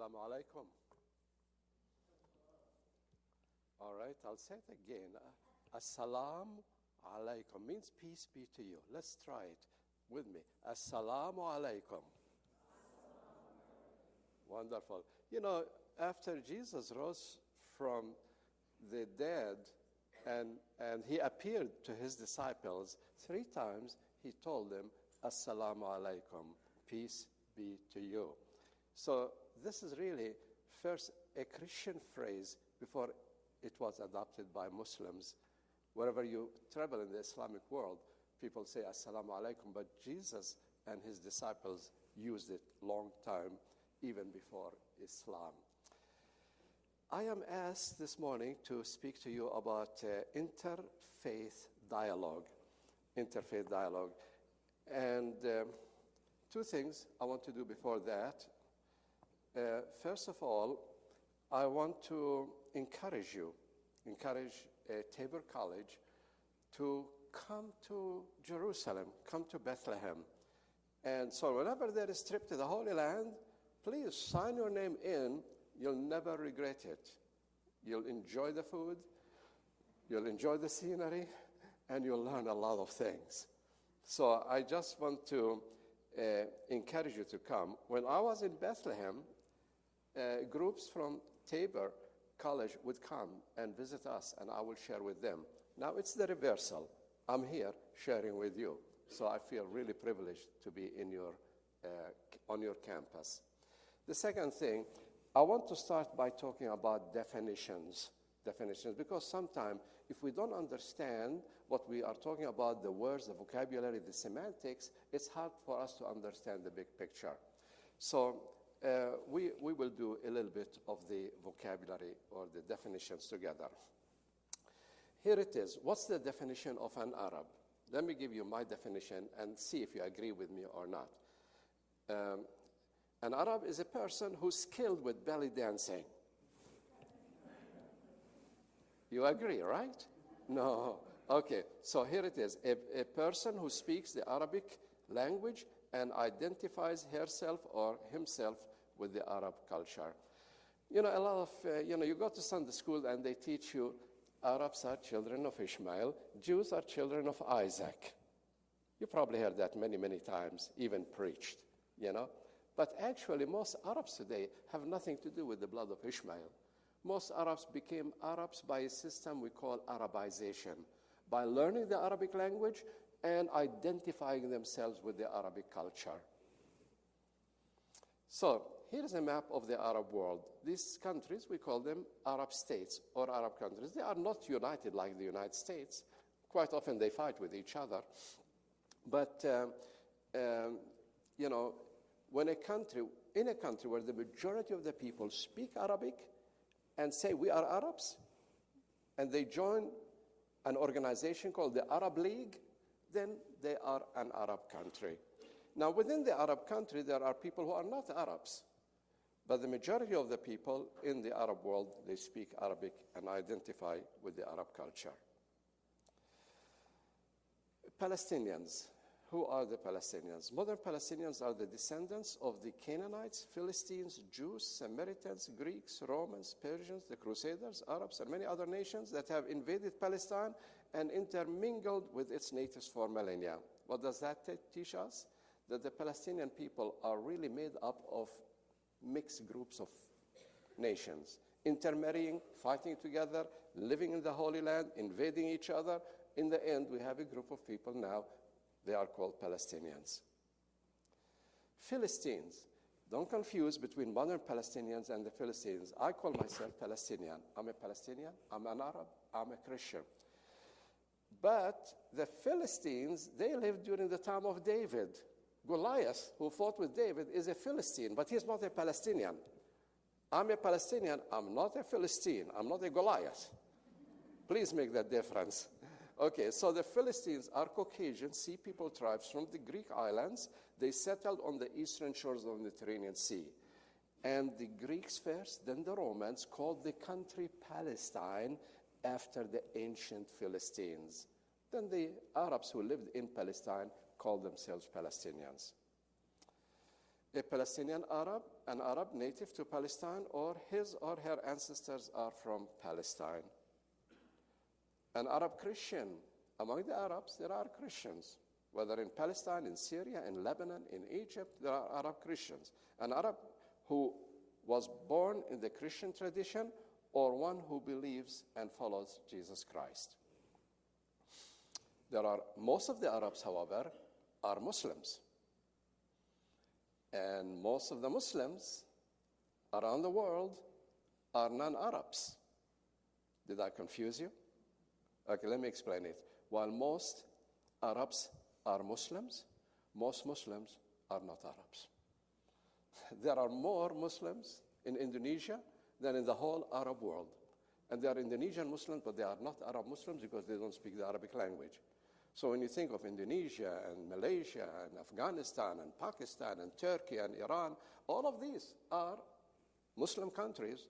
Assalamu alaikum. All right, I'll say it again. Assalamu alaikum means peace be to you. Let's try it with me. Assalamu alaikum. Wonderful. You know, after Jesus rose from the dead and he appeared to his disciples 3 times, he told them, Assalamu alaikum, peace be to you. So this is really first a Christian phrase before it was adopted by Muslims. Wherever you travel in the Islamic world, people say Assalamu alaikum, but Jesus and his disciples used it long time, even before Islam. I am asked this morning to speak to you about interfaith dialogue. Interfaith dialogue. And 2 things I want to do before that. First of all, I want to encourage Tabor College to come to Jerusalem, come to Bethlehem. And so whenever there is a trip to the Holy Land, please sign your name in. You'll never regret it. You'll enjoy the food, you'll enjoy the scenery, and you'll learn a lot of things. So I just want to encourage you to come. When I was in Bethlehem, groups from Tabor College would come and visit us, and I will share with them. Now it's the reversal. I'm here sharing with you. So I feel really privileged to be in on your campus. The second thing, I want to start by talking about definitions, because sometimes if we don't understand what we are talking about, the words, the vocabulary, the semantics, it's hard for us to understand the big picture. So we will do a little bit of the vocabulary or the definitions together. Here it is. What's the definition of an Arab? Let me give you my definition and see if you agree with me or not. An Arab is a person who's skilled with belly dancing. You agree, right? No. Okay, so here it is. A person who speaks the Arabic language and identifies herself or himself with the Arab culture. You know, a lot of, you go to Sunday school and they teach you Arabs are children of Ishmael, Jews are children of Isaac. You probably heard that many, many times, even preached, But actually, most Arabs today have nothing to do with the blood of Ishmael. Most Arabs became Arabs by a system we call Arabization, by learning the Arabic language and identifying themselves with the Arabic culture. So here's a map of the Arab world. These countries, we call them Arab states or Arab countries. They are not united like the United States. Quite often they fight with each other. But, when in a country where the majority of the people speak Arabic and say we are Arabs, and they join an organization called the Arab League, then they are an Arab country. Now, within the Arab country, there are people who are not Arabs, but the majority of the people in the Arab world, they speak Arabic and identify with the Arab culture. Palestinians. Who are the Palestinians? Modern Palestinians are the descendants of the Canaanites, Philistines, Jews, Samaritans, Greeks, Romans, Persians, the Crusaders, Arabs, and many other nations that have invaded Palestine and intermingled with its natives for millennia. What does that teach us? That the Palestinian people are really made up of mixed groups of nations, intermarrying, fighting together, living in the Holy Land, invading each other. In the end, we have a group of people now. They are called Palestinians. Philistines. Don't confuse between modern Palestinians and the Philistines. I call myself Palestinian. I'm a Palestinian, I'm an Arab, I'm a Christian. But the Philistines, they lived during the time of David. Goliath, who fought with David, is a Philistine, but he's not a Palestinian. I'm a Palestinian, I'm not a Philistine, I'm not a Goliath. Please make that difference. Okay, so the Philistines are Caucasian Sea People tribes from the Greek islands. They settled on the eastern shores of the Mediterranean Sea. And the Greeks first, then the Romans, called the country Palestine after the ancient Philistines. Then the Arabs who lived in Palestine called themselves Palestinians. a Palestinian Arab, an Arab native to Palestine, or his or her ancestors are from Palestine. An Arab Christian. Among the Arabs, there are Christians, whether in Palestine, in Syria, in Lebanon, in Egypt, there are Arab Christians. An Arab who was born in the Christian tradition, or one who believes and follows Jesus Christ. Most of the Arabs, however, are Muslims. And most of the Muslims around the world are non-Arabs. Did I confuse you? Okay, let me explain it. While most Arabs are Muslims, most Muslims are not Arabs. There are more Muslims in Indonesia than in the whole Arab world. And they are Indonesian Muslims, but they are not Arab Muslims because they don't speak the Arabic language. So when you think of Indonesia and Malaysia and Afghanistan and Pakistan and Turkey and Iran, all of these are Muslim countries,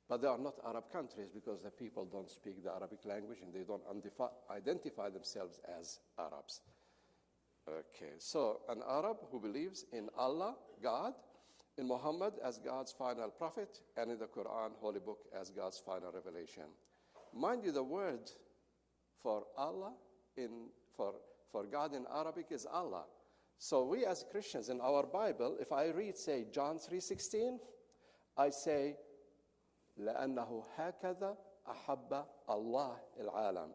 but they are not Arab countries because the people don't speak the Arabic language and they don't identify themselves as Arabs. Okay, so an Arab who believes in Allah, God, in Muhammad as God's final prophet, and in the Quran, Holy Book, as God's final revelation. Mind you, the word for Allah, for God in Arabic is Allah. So we as Christians in our Bible, if I read, say, John 3:16, I say, لأنه هكذا أحب الله العالم.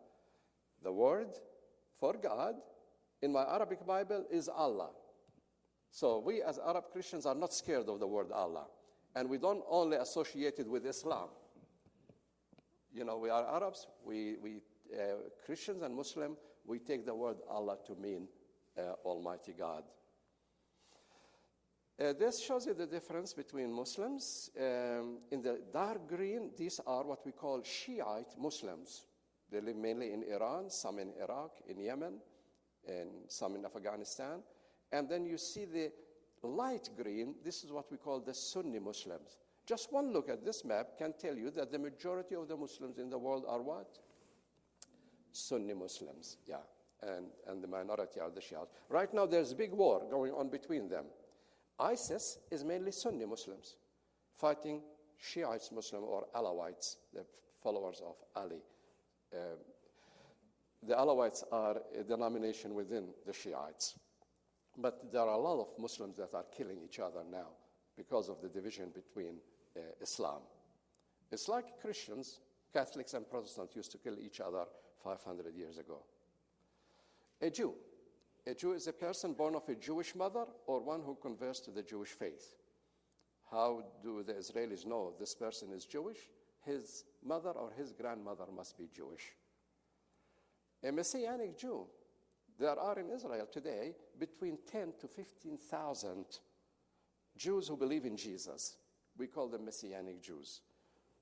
The word for God in my Arabic Bible is Allah. So we as Arab Christians are not scared of the word Allah. And we don't only associate it with Islam. You know, we are Arabs, we Christians and Muslims, we take the word Allah to mean Almighty God. This shows you the difference between Muslims. In the dark green, these are what we call Shiite Muslims. They live mainly in Iran, some in Iraq, in Yemen, and some in Afghanistan. And then you see the light green, this is what we call the Sunni Muslims. Just one look at this map can tell you that the majority of the Muslims in the world are what? Sunni Muslims, yeah. And the minority are the Shias. Right now there's a big war going on between them. ISIS is mainly Sunni Muslims fighting Shiite Muslim or Alawites, the followers of Ali. The Alawites are a denomination within the Shiites. But there are a lot of Muslims that are killing each other now because of the division between Islam. It's like Christians, Catholics and Protestants used to kill each other 500 years ago. A Jew. A Jew is a person born of a Jewish mother or one who converts to the Jewish faith. How do the Israelis know this person is Jewish? His mother or his grandmother must be Jewish. A Messianic Jew. There are in Israel today between 10 to 15,000 Jews who believe in Jesus. We call them Messianic Jews.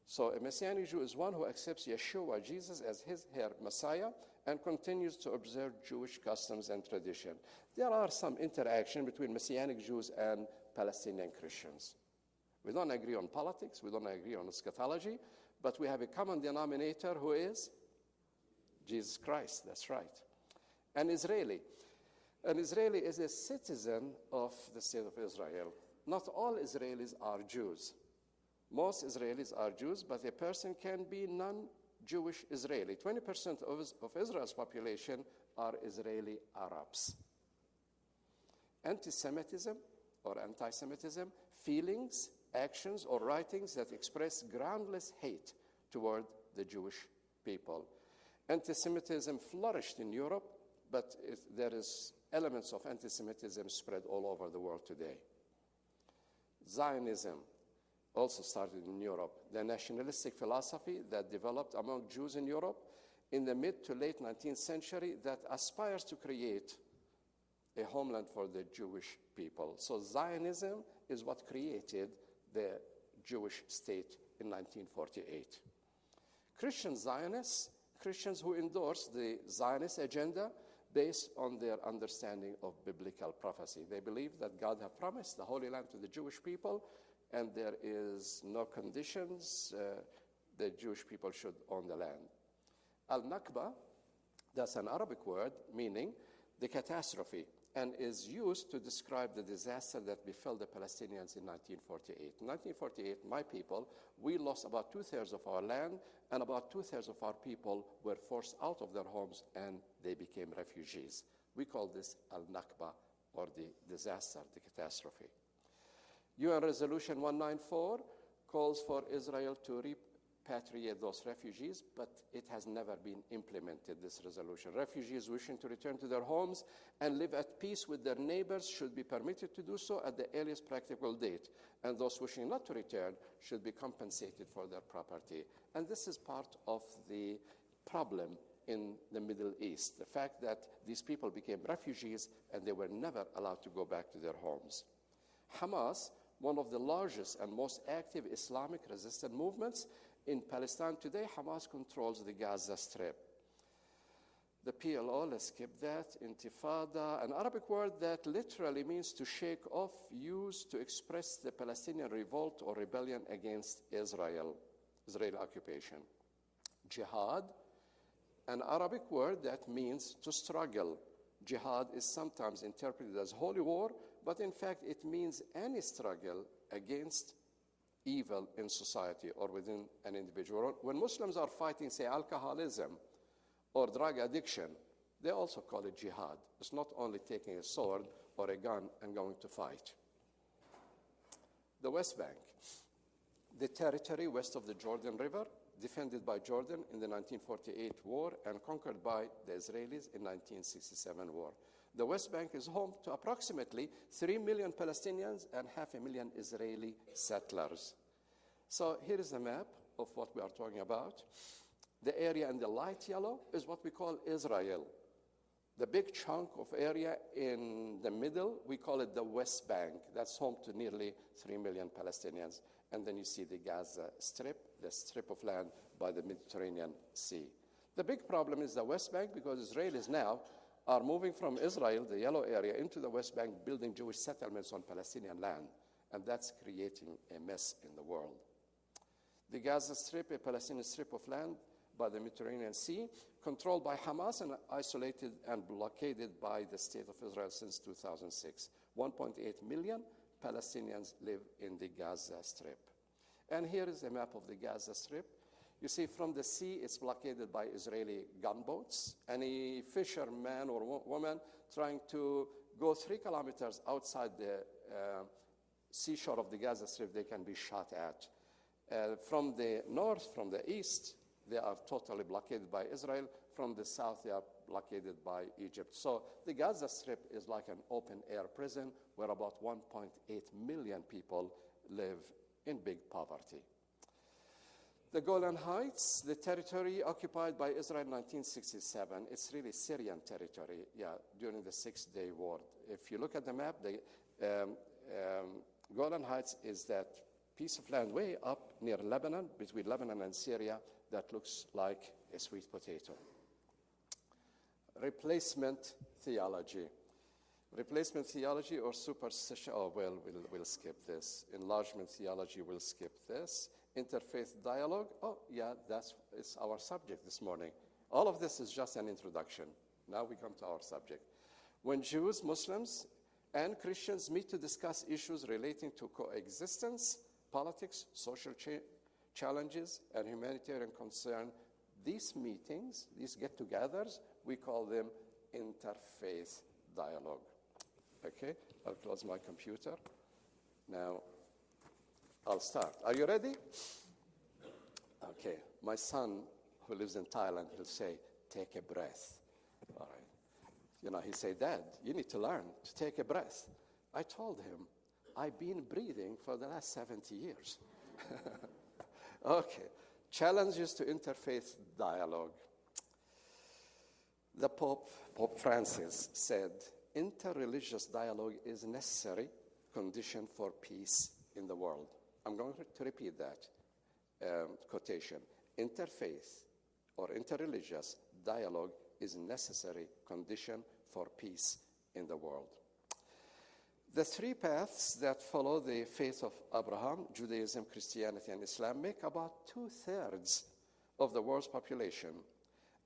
So a Messianic Jew is one who accepts Yeshua, Jesus, as her Messiah and continues to observe Jewish customs and tradition. There are some interaction between Messianic Jews and Palestinian Christians. We don't agree on politics, we don't agree on eschatology, but we have a common denominator who is Jesus Christ, that's right. An Israeli. An Israeli is a citizen of the state of Israel. Not all Israelis are Jews. Most Israelis are Jews, but a person can be non-Jewish Israeli. 20% of Israel's population are Israeli Arabs. Anti-Semitism or anti-Semitism, feelings, actions, or writings that express groundless hate toward the Jewish people. Anti-Semitism flourished in Europe, but there is elements of anti-Semitism spread all over the world today. Zionism also started in Europe, the nationalistic philosophy that developed among Jews in Europe in the mid to late 19th century that aspires to create a homeland for the Jewish people. So Zionism is what created the Jewish state in 1948. Christian Zionists, Christians who endorse the Zionist agenda based on their understanding of biblical prophecy. They believe that God has promised the Holy Land to the Jewish people, and there is no conditions the Jewish people should own the land. Al-Nakba, that's an Arabic word meaning the catastrophe, and is used to describe the disaster that befell the Palestinians in 1948. In 1948, my people, we lost about 2/3 of our land, and about 2/3 of our people were forced out of their homes, and they became refugees. We call this al-Nakba, or the disaster, the catastrophe. UN Resolution 194 calls for Israel to repatriate those refugees, but it has never been implemented, this resolution. Refugees wishing to return to their homes and live at peace with their neighbors should be permitted to do so at the earliest practical date, and those wishing not to return should be compensated for their property. And this is part of the problem in the Middle East, the fact that these people became refugees and they were never allowed to go back to their homes. Hamas, one of the largest and most active Islamic resistance movements in Palestine today, Hamas controls the Gaza Strip. The PLO, let's skip that, Intifada, an Arabic word that literally means to shake off, used to express the Palestinian revolt or rebellion against Israeli occupation. Jihad, an Arabic word that means to struggle. Jihad is sometimes interpreted as holy war, but in fact it means any struggle against evil in society or within an individual. When Muslims are fighting, say, alcoholism or drug addiction, they also call it jihad. It's not only taking a sword or a gun and going to fight. The West Bank, the territory west of the Jordan River, defended by Jordan in the 1948 war and conquered by the Israelis in 1967 war. The West Bank is home to approximately 3 million Palestinians and 500,000 Israeli settlers. So here is a map of what we are talking about. The area in the light yellow is what we call Israel. The big chunk of area in the middle, we call it the West Bank. That's home to nearly 3 million Palestinians. And then you see the Gaza Strip, the strip of land by the Mediterranean Sea. The big problem is the West Bank, because Israelis now are moving from Israel, the yellow area, into the West Bank, building Jewish settlements on Palestinian land. And that's creating a mess in the world. The Gaza Strip, a Palestinian strip of land by the Mediterranean Sea, controlled by Hamas and isolated and blockaded by the State of Israel since 2006. 1.8 million Palestinians live in the Gaza Strip. And here is a map of the Gaza Strip. You see, from the sea, it's blockaded by Israeli gunboats. Any fisherman or woman trying to go 3 kilometers outside the seashore of the Gaza Strip, they can be shot at. From the north, from the east, they are totally blockaded by Israel. From the south, they are blockaded by Egypt. So the Gaza Strip is like an open-air prison where about 1.8 million people live in big poverty. The Golan Heights, the territory occupied by Israel in 1967, it's really Syrian territory, during the Six-Day War. If you look at the map, the Golan Heights is that piece of land way up near Lebanon, between Lebanon and Syria, that looks like a sweet potato. Replacement theology. Replacement theology or superstition, we'll skip this. Enlargement theology, we'll skip this. Interfaith dialogue, it's our subject this morning. All of this is just an introduction. Now we come to our subject. When Jews, Muslims, and Christians meet to discuss issues relating to coexistence, politics, social challenges, and humanitarian concern, these meetings, these get-togethers, we call them interfaith dialogue. Okay, I'll close my computer. Now, I'll start. Are you ready? Okay, my son, who lives in Thailand, he'll say, take a breath. All right. He say, Dad, you need to learn to take a breath. I told him, I've been breathing for the last 70 years. Okay, challenges to interfaith dialogue. The Pope Francis, said, interreligious dialogue is a necessary condition for peace in the world. I'm going to repeat that quotation. Interfaith or interreligious dialogue is a necessary condition for peace in the world. The 3 paths that follow the faith of Abraham, Judaism, Christianity, and Islam, make about 2/3 of the world's population.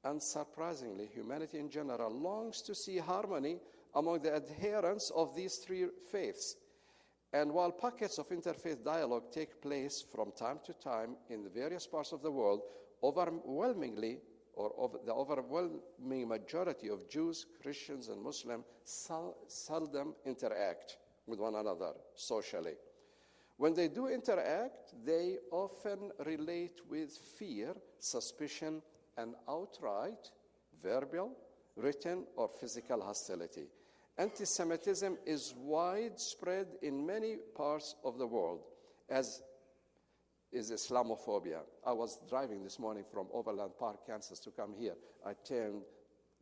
Unsurprisingly, humanity in general longs to see harmony among the adherents of these three faiths. And while pockets of interfaith dialogue take place from time to time in the various parts of the world, overwhelmingly, the overwhelming majority of Jews, Christians, and Muslims seldom interact with one another socially. When they do interact, they often relate with fear, suspicion, and outright verbal, written, or physical hostility. Anti-Semitism is widespread in many parts of the world, as is Islamophobia. I was driving this morning from Overland Park, Kansas, to come here. I turned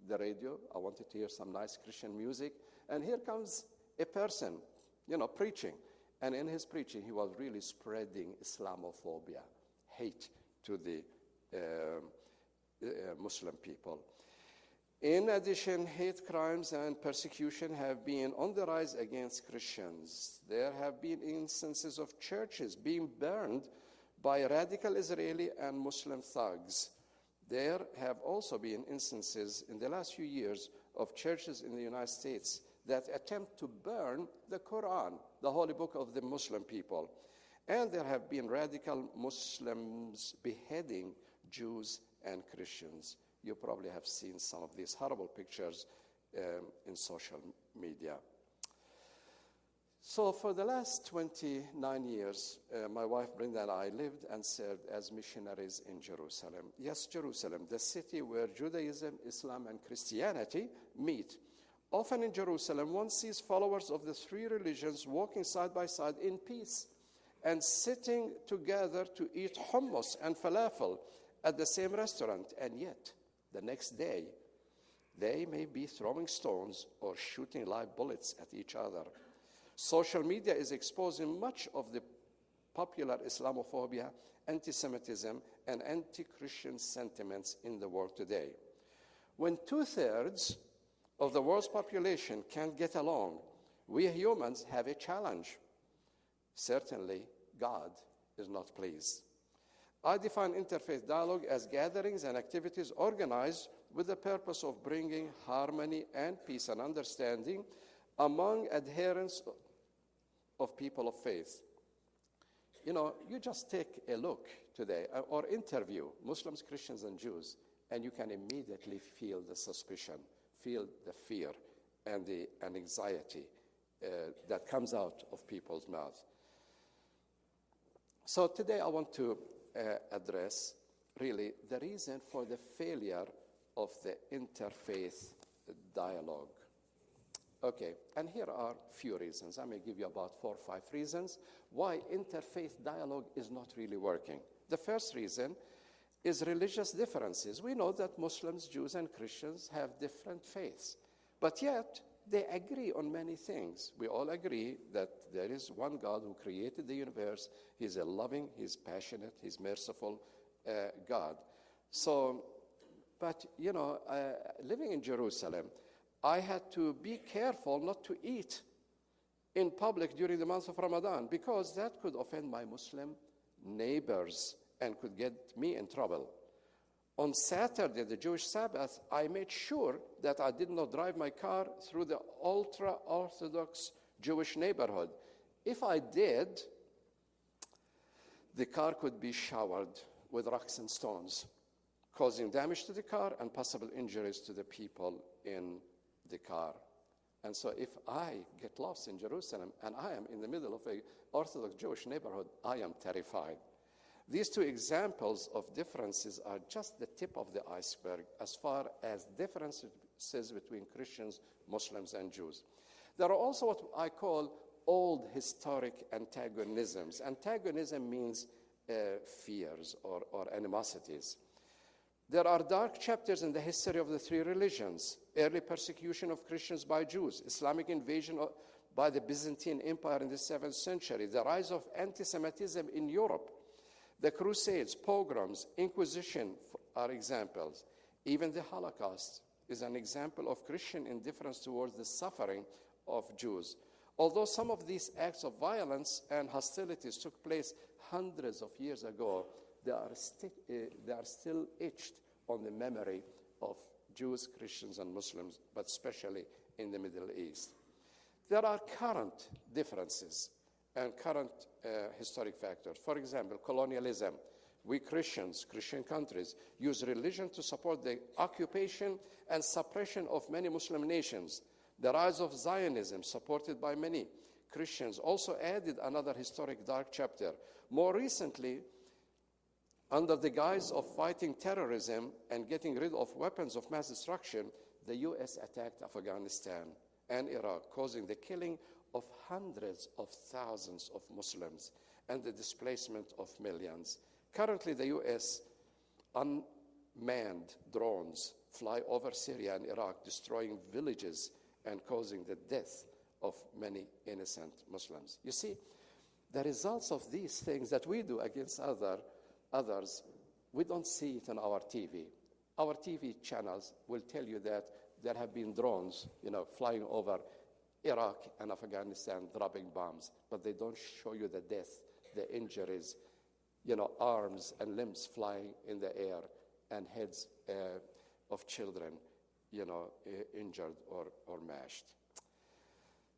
the radio. I wanted to hear some nice Christian music. And here comes a person, preaching. And in his preaching, he was really spreading Islamophobia, hate to the Muslim people. In addition, hate crimes and persecution have been on the rise against Christians. There have been instances of churches being burned by radical Israeli and Muslim thugs. There have also been instances in the last few years of churches in the United States that attempt to burn the Quran, the holy book of the Muslim people. And there have been radical Muslims beheading Jews and Christians. You probably have seen some of these horrible pictures in social media. So for the last 29 years, my wife Brenda and I lived and served as missionaries in Jerusalem. Yes, Jerusalem, the city where Judaism, Islam, and Christianity meet. Often in Jerusalem, one sees followers of the three religions walking side by side in peace and sitting together to eat hummus and falafel at the same restaurant. And yet, the next day, they may be throwing stones or shooting live bullets at each other. Social media is exposing much of the popular Islamophobia, anti-Semitism, and anti-Christian sentiments in the world today. When 2/3 of the world's population can't get along, we humans have a challenge. Certainly, God is not pleased. I define interfaith dialogue as gatherings and activities organized with the purpose of bringing harmony and peace and understanding among adherents of people of faith. You just take a look today or interview Muslims, Christians, and Jews, and you can immediately feel the suspicion, feel the fear, and the anxiety that comes out of people's mouth. So today I want to address really the reason for the failure of the interfaith dialogue. Okay, and here are a few reasons. I may give you about 4 or 5 reasons why interfaith dialogue is not really working. The first reason is religious differences. We know that Muslims, Jews, and Christians have different faiths, but yet they agree on many things. We all agree that there is one God who created the universe. He's a loving, he's passionate, he's merciful God. So, but living in Jerusalem, I had to be careful not to eat in public during the month of Ramadan because that could offend my Muslim neighbors and could get me in trouble. On Saturday, the Jewish Sabbath, I made sure that I did not drive my car through the ultra-Orthodox Jewish neighborhood. If I did, the car could be showered with rocks and stones, causing damage to the car and possible injuries to the people in the car. And so if I get lost in Jerusalem and I am in the middle of an Orthodox Jewish neighborhood, I am terrified. These 2 examples of differences are just the tip of the iceberg as far as differences between Christians, Muslims, and Jews. There are also what I call old historic antagonisms. Antagonism means fears or animosities. There are dark chapters in the history of the 3 religions: early persecution of Christians by Jews, Islamic invasion by the Byzantine Empire in the 7th century, the rise of anti-Semitism in Europe, the Crusades, pogroms, Inquisition are examples. Even the Holocaust is an example of Christian indifference towards the suffering of Jews. Although some of these acts of violence and hostilities took place hundreds of years ago, they are still etched on the memory of Jews, Christians, and Muslims, but especially in the Middle East. There are current differences and current historic factors. For example, colonialism. We Christians, Christian countries, use religion to support the occupation and suppression of many Muslim nations. The rise of Zionism, supported by many Christians, also added another historic dark chapter. More recently, under the guise of fighting terrorism and getting rid of weapons of mass destruction, the U.S. attacked Afghanistan and Iraq, causing the killing of hundreds of thousands of Muslims and the displacement of millions. Currently, the U.S. unmanned drones fly over Syria and Iraq, destroying villages and causing the death of many innocent Muslims. You see, the results of these things that we do against others, we don't see it on our TV. Our TV channels will tell you that there have been drones, flying over Iraq and Afghanistan, dropping bombs, but they don't show you the death, the injuries, arms and limbs flying in the air, and heads of children, injured or mashed.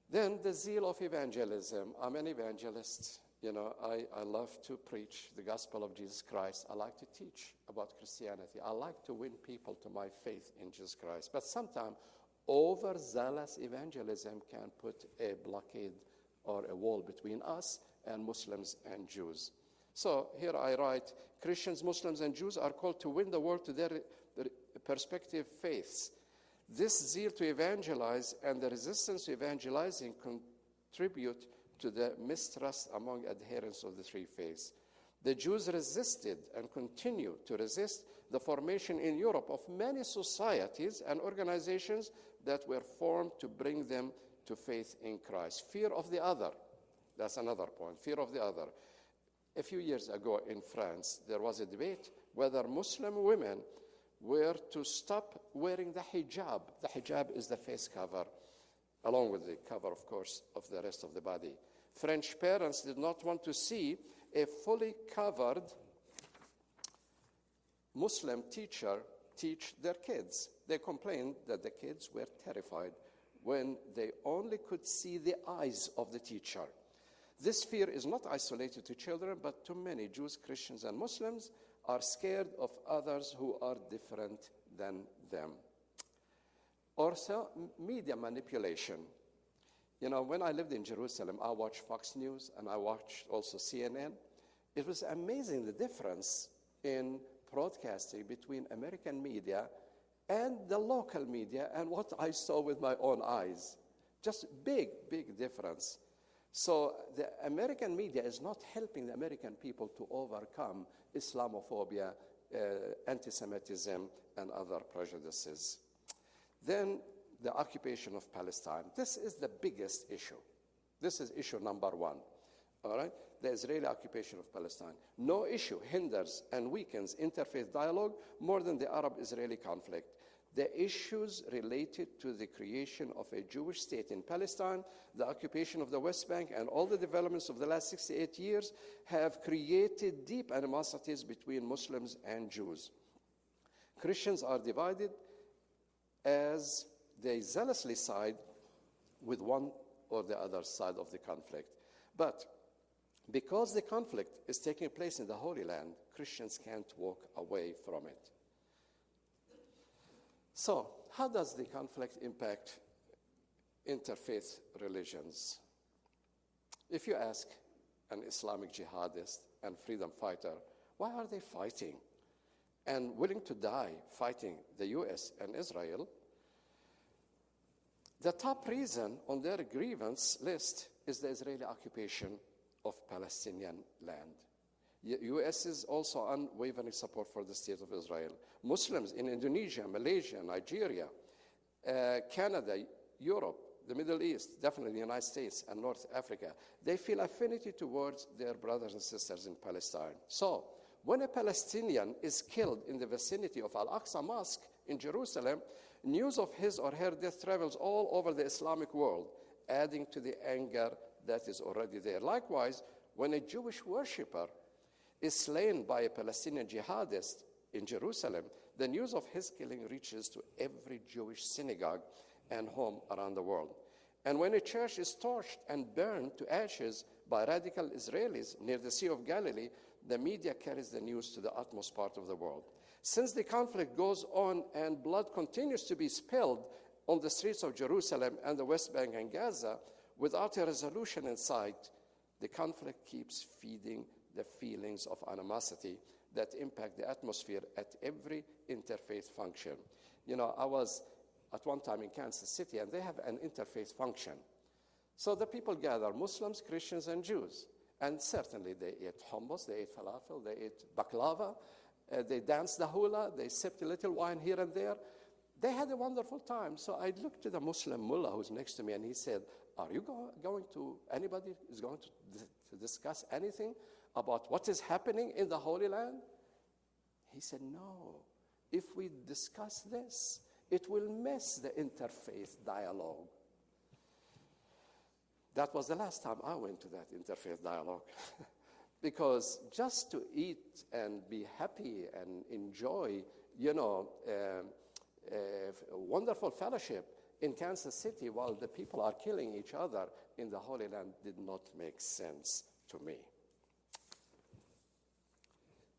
Then the zeal of evangelism. I'm an evangelist. I love to preach the gospel of Jesus Christ. I like to teach about Christianity. I like to win people to my faith in Jesus Christ. But sometimes overzealous evangelism can put a blockade or a wall between us and Muslims and Jews. So here I write, Christians, Muslims, and Jews are called to win the world to their respective faiths. This zeal to evangelize and the resistance to evangelizing contribute to the mistrust among adherents of the three faiths. The Jews resisted and continue to resist the formation in Europe of many societies and organizations that were formed to bring them to faith in Christ. Fear of the other, that's another point, fear of the other. A few years ago in France, there was a debate whether Muslim women were to stop wearing the hijab. The hijab is the face cover, along with the cover, of course, of the rest of the body. French parents did not want to see a fully covered Muslim teacher teach their kids. They complained that the kids were terrified when they only could see the eyes of the teacher. This fear is not isolated to children, but to many Jews, Christians, and Muslims are scared of others who are different than them. Also, media manipulation. When I lived in Jerusalem, I watched Fox News and I watched also CNN. It was amazing the difference in broadcasting between American media and the local media and what I saw with my own eyes. Just big, big difference. So the American media is not helping the American people to overcome Islamophobia, anti-Semitism, and other prejudices. Then the occupation of Palestine. This is the biggest issue. This is issue number one, all right? The Israeli occupation of Palestine. No issue hinders and weakens interfaith dialogue more than the Arab-Israeli conflict. The issues related to the creation of a Jewish state in Palestine, the occupation of the West Bank, and all the developments of the last 68 years have created deep animosities between Muslims and Jews. Christians are divided as they zealously side with one or the other side of the conflict. But because the conflict is taking place in the Holy Land, Christians can't walk away from it. So, how does the conflict impact interfaith religions? If you ask an Islamic jihadist and freedom fighter, why are they fighting and willing to die fighting the US and Israel? The top reason on their grievance list is the Israeli occupation of Palestinian land. U.S. is also unwavering support for the state of Israel. Muslims in Indonesia, Malaysia, Nigeria, Canada, Europe, the Middle East, definitely the United States and North Africa, they feel affinity towards their brothers and sisters in Palestine. So, when a Palestinian is killed in the vicinity of Al-Aqsa Mosque in Jerusalem, news of his or her death travels all over the Islamic world, adding to the anger that is already there. Likewise, when a Jewish worshiper is slain by a Palestinian jihadist in Jerusalem, the news of his killing reaches to every Jewish synagogue and home around the world. And when a church is torched and burned to ashes by radical Israelis near the Sea of Galilee, the media carries the news to the utmost part of the world. Since the conflict goes on and blood continues to be spilled on the streets of Jerusalem and the West Bank and Gaza without a resolution in sight, the conflict keeps feeding the feelings of animosity that impact the atmosphere at every interfaith function. You know, I was at one time in Kansas City, and they have an interfaith function. So the people gather, Muslims, Christians, and Jews. And certainly they ate hummus, they ate falafel, they ate baklava, they danced the hula, they sipped a little wine here and there. They had a wonderful time. So I looked to the Muslim mullah who's next to me, and he said, are you anybody is going to discuss anything about what is happening in the Holy Land? He said, no. If we discuss this, it will miss the interfaith dialogue. That was the last time I went to that interfaith dialogue. Because just to eat and be happy and enjoy, wonderful fellowship in Kansas City while the people are killing each other in the Holy Land did not make sense to me.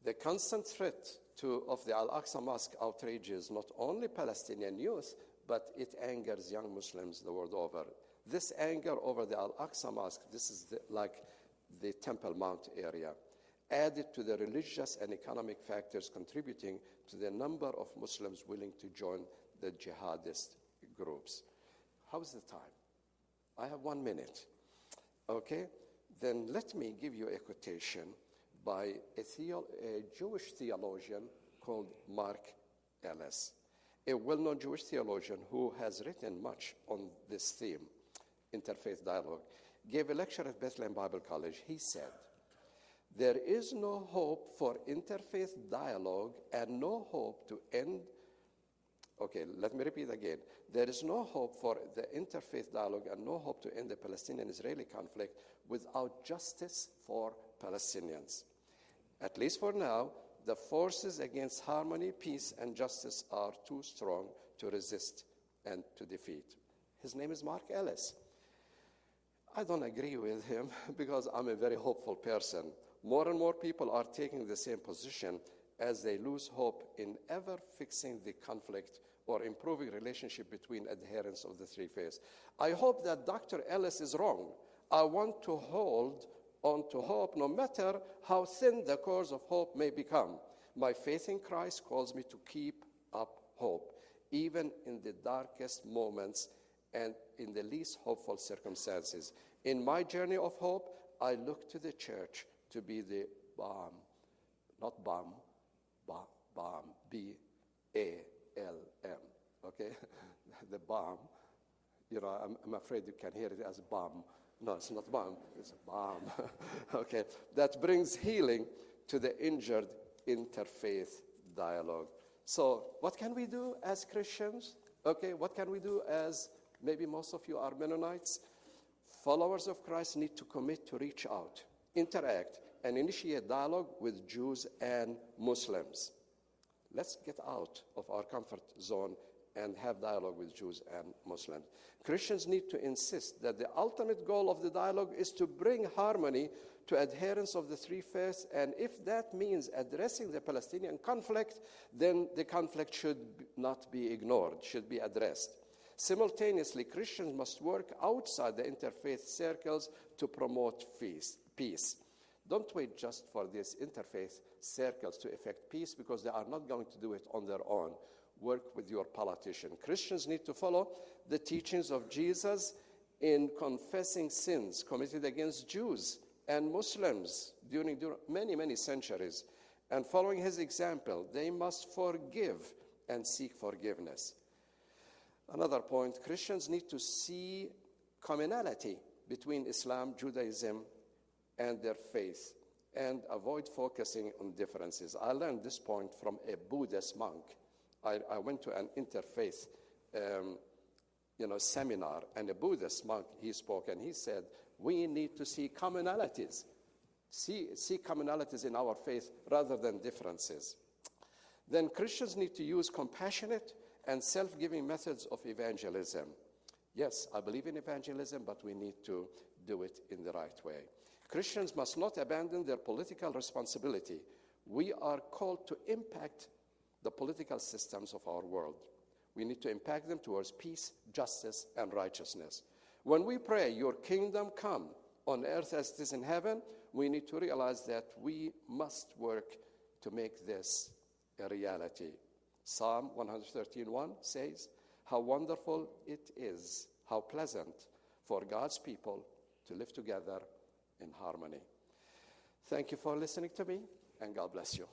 The constant threat of the Al-Aqsa Mosque outrages not only Palestinian youth, but it angers young Muslims the world over. This anger over the Al-Aqsa Mosque, this is like the Temple Mount area, added to the religious and economic factors contributing to the number of Muslims willing to join the jihadist groups. How's the time? I have 1 minute. Okay? Then let me give you a quotation by a Jewish theologian called Mark Ellis, a well-known Jewish theologian who has written much on this theme, interfaith dialogue, gave a lecture at Bethlehem Bible College. He said, there is no hope for interfaith dialogue and no hope to end. Okay, let me repeat again. There is no hope for the interfaith dialogue and no hope to end the Palestinian-Israeli conflict without justice for Palestinians. At least for now, the forces against harmony, peace, and justice are too strong to resist and to defeat. His name is Mark Ellis. I don't agree with him because I'm a very hopeful person. More and more people are taking the same position as they lose hope in ever fixing the conflict or improving relationship between adherents of the three faiths. I hope that Dr. Ellis is wrong. I want to hold on to hope no matter how thin the cords of hope may become. My faith in Christ calls me to keep up hope, even in the darkest moments and in the least hopeful circumstances. In my journey of hope, I look to the church to be the balm, not balm, balm, B-A-L-M, okay? The balm, I'm afraid you can hear it as balm. No, it's not balm, it's balm, okay? That brings healing to the injured interfaith dialogue. So what can we do as Christians? Okay, what can we do as, maybe most of you are Mennonites? Followers of Christ need to commit to reach out, interact, and initiate dialogue with Jews and Muslims. Let's get out of our comfort zone and have dialogue with Jews and Muslims. Christians need to insist that the ultimate goal of the dialogue is to bring harmony to adherents of the three faiths, and if that means addressing the Palestinian conflict, then the conflict should not be ignored, should be addressed. Simultaneously, Christians must work outside the interfaith circles to promote peace. Don't wait just for these interfaith circles to effect peace because they are not going to do it on their own. Work with your politician. Christians need to follow the teachings of Jesus in confessing sins committed against Jews and Muslims during many, many centuries. And following his example, they must forgive and seek forgiveness. Another point, Christians need to see commonality between Islam, Judaism, and their faith, and avoid focusing on differences. I learned this point from a Buddhist monk. I went to an interfaith seminar, and a Buddhist monk, he spoke, and he said, we need to see commonalities. See commonalities in our faith rather than differences. Then Christians need to use compassionate and self-giving methods of evangelism. Yes, I believe in evangelism, but we need to do it in the right way. Christians must not abandon their political responsibility. We are called to impact the political systems of our world. We need to impact them towards peace, justice, and righteousness. When we pray, your kingdom come on earth as it is in heaven, we need to realize that we must work to make this a reality. Psalm 113:1 says, how wonderful it is, how pleasant for God's people to live together in harmony. Thank you for listening to me, and God bless you.